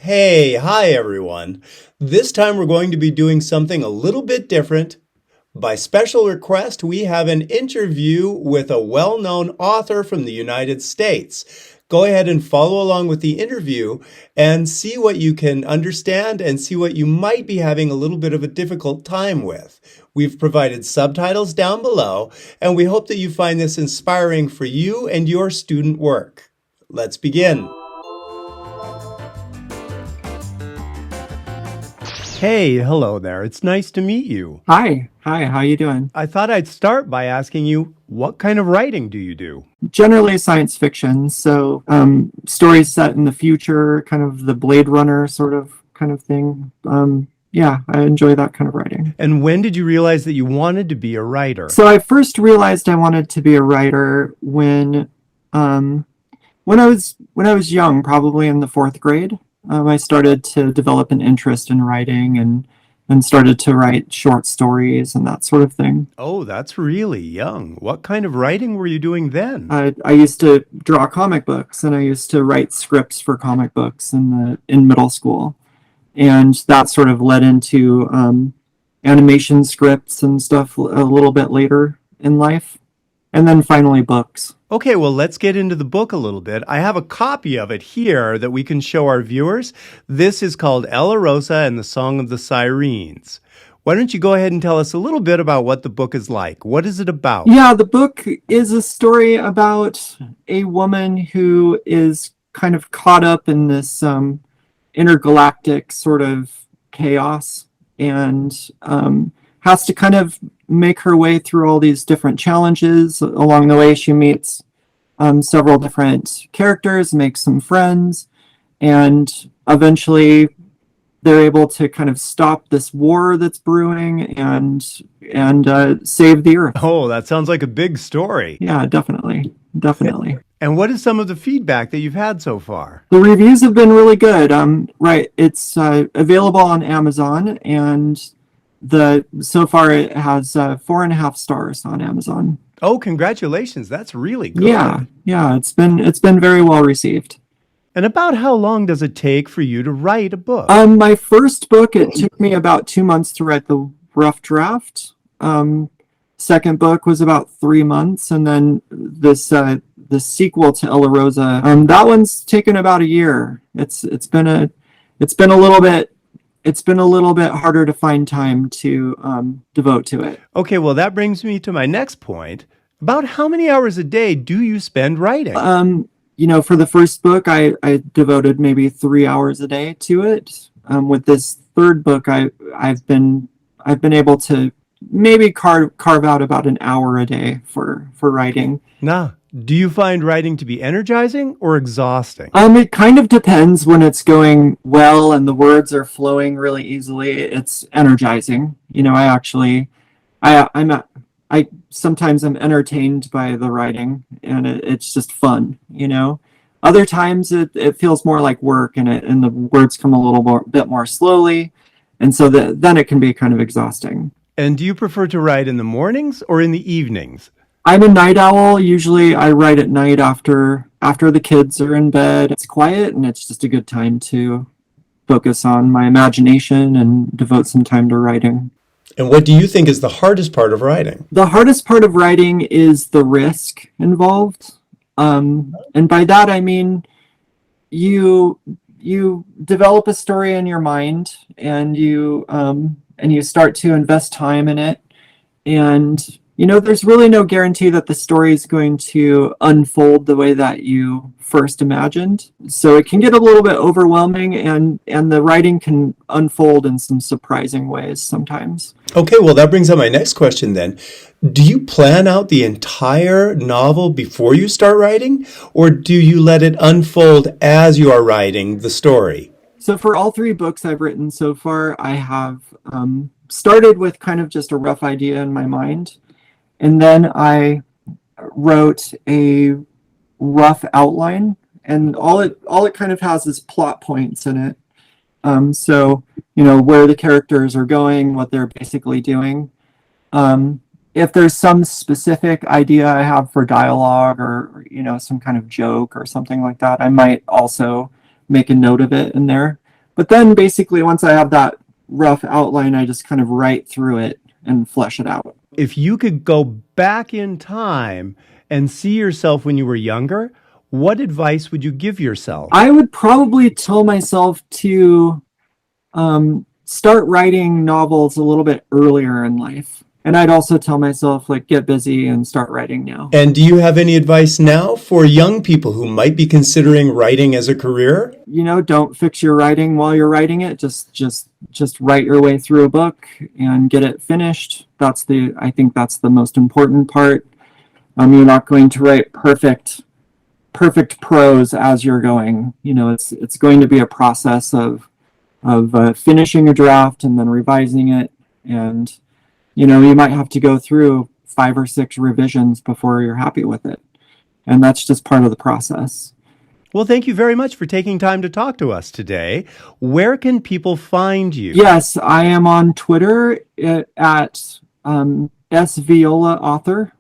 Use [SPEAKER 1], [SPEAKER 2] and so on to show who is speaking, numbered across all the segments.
[SPEAKER 1] Hi everyone. This time we're going to be doing something a little bit different. By special request, we have an interview with a well-known author from the United States. Go ahead and follow along with the interview and see what you can understand and see what you might be having a little bit of a difficult time with. We've provided subtitles down below, and we hope that you find this inspiring for you and your student work. Let's begin. Hey, hello there. It's nice to meet you.
[SPEAKER 2] Hi, how you doing?
[SPEAKER 1] I thought I'd start by asking you, what kind of writing do you do?
[SPEAKER 2] Generally science fiction, so stories set in the future, kind of the Blade Runner sort of kind of thing. Yeah, I enjoy that kind of writing.
[SPEAKER 1] And when did you realize that you wanted to be a writer?
[SPEAKER 2] So I first realized I wanted to be a writer when I was young, probably in the fourth grade. I started to develop an interest in writing and started to write short stories and that sort of thing.
[SPEAKER 1] Oh, that's really young. What kind of writing were you doing then?
[SPEAKER 2] I used to draw comic books and I used to write scripts for comic books in middle school, and that sort of led into animation scripts and stuff a little bit later in life, and then finally books.
[SPEAKER 1] Okay, well, let's get into the book a little bit. I have a copy of it here that we can show our viewers. This is called Ella Rosa and the Song of the Sirens. Why don't you go ahead and tell us a little bit about what the book is like? What is it about?
[SPEAKER 2] Yeah, the book is a story about a woman who is kind of caught up in this intergalactic sort of chaos, and has to kind of make her way through all these different challenges. Along the way, she meets several different characters, makes some friends, and eventually they're able to kind of stop this war that's brewing and save the Earth.
[SPEAKER 1] Oh, that sounds like a big story.
[SPEAKER 2] Yeah, definitely.
[SPEAKER 1] And what is some of the feedback that you've had so far?
[SPEAKER 2] The reviews have been really good. Right, it's available on Amazon, and the so far it has 4.5 stars on Amazon.
[SPEAKER 1] Oh, congratulations. That's really good.
[SPEAKER 2] Yeah, it's been very well received.
[SPEAKER 1] And about how long does it take for you to write a book?
[SPEAKER 2] My first book, it took me about 2 months to write the rough draft. Second book was about 3 months, and then the sequel to Ella Rosa, that one's taken about a year. It's been a little bit harder to find time to devote to it.
[SPEAKER 1] Okay, well, that brings me to my next point. About how many hours a day do you spend writing?
[SPEAKER 2] For the first book, I devoted maybe 3 hours a day to it. With this third book, I've been able to maybe carve out about an hour a day for writing.
[SPEAKER 1] Do you find writing to be energizing or exhausting?
[SPEAKER 2] It kind of depends. When it's going well and the words are flowing really easily, it's energizing. I sometimes I'm entertained by the writing, and it's just fun. Other times it feels more like work, and the words come a little bit more slowly, and so then it can be kind of exhausting.
[SPEAKER 1] And do you prefer to write in the mornings or in the evenings?
[SPEAKER 2] I'm a night owl. Usually I write at night after the kids are in bed. It's quiet and it's just a good time to focus on my imagination and devote some time to writing.
[SPEAKER 1] And what do you think is the hardest part of writing?
[SPEAKER 2] The hardest part of writing is the risk involved. And by that I mean you develop a story in your mind, and you start to invest time in it, and there's really no guarantee that the story is going to unfold the way that you first imagined. So it can get a little bit overwhelming, and the writing can unfold in some surprising ways sometimes.
[SPEAKER 1] Okay, well, that brings up my next question then. Do you plan out the entire novel before you start writing, or do you let it unfold as you are writing the story?
[SPEAKER 2] So for all three books I've written so far, I have started with kind of just a rough idea in my mind. And then I wrote a rough outline, and all it kind of has is plot points in it. So where the characters are going, what they're basically doing. If there's some specific idea I have for dialogue, or some kind of joke or something like that, I might also make a note of it in there. But then basically once I have that rough outline, I just kind of write through it and flesh it out.
[SPEAKER 1] If you could go back in time and see yourself when you were younger, what advice would you give yourself?
[SPEAKER 2] I would probably tell myself to start writing novels a little bit earlier in life. And I'd also tell myself, like, get busy and start writing now.
[SPEAKER 1] And do you have any advice now for young people who might be considering writing as a career?
[SPEAKER 2] Don't fix your writing while you're writing it. Just write your way through a book and get it finished. I think that's the most important part. You're not going to write perfect prose as you're going. It's going to be a process of finishing a draft and then revising it, and you might have to go through 5 or 6 revisions before you're happy with it, and that's just part of the process.
[SPEAKER 1] Well, thank you very much for taking time to talk to us today. Where can people find you?
[SPEAKER 2] Yes, I am on Twitter at sviola author.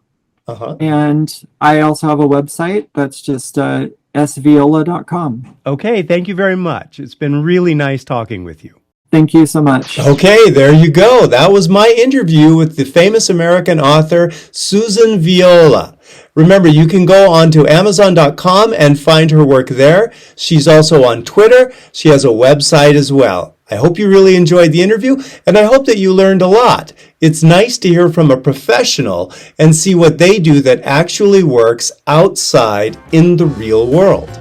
[SPEAKER 2] And I also have a website that's just sviola.com.
[SPEAKER 1] Okay, thank you very much. It's been really nice talking with you.
[SPEAKER 2] Thank you so much.
[SPEAKER 1] Okay, there you go. That was my interview with the famous American author Susan Viola. Remember, you can go on to Amazon.com and find her work there. She's also on Twitter. She has a website as well. I hope you really enjoyed the interview, and I hope that you learned a lot. It's nice to hear from a professional and see what they do that actually works outside in the real world.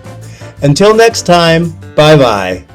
[SPEAKER 1] Until next time, bye-bye.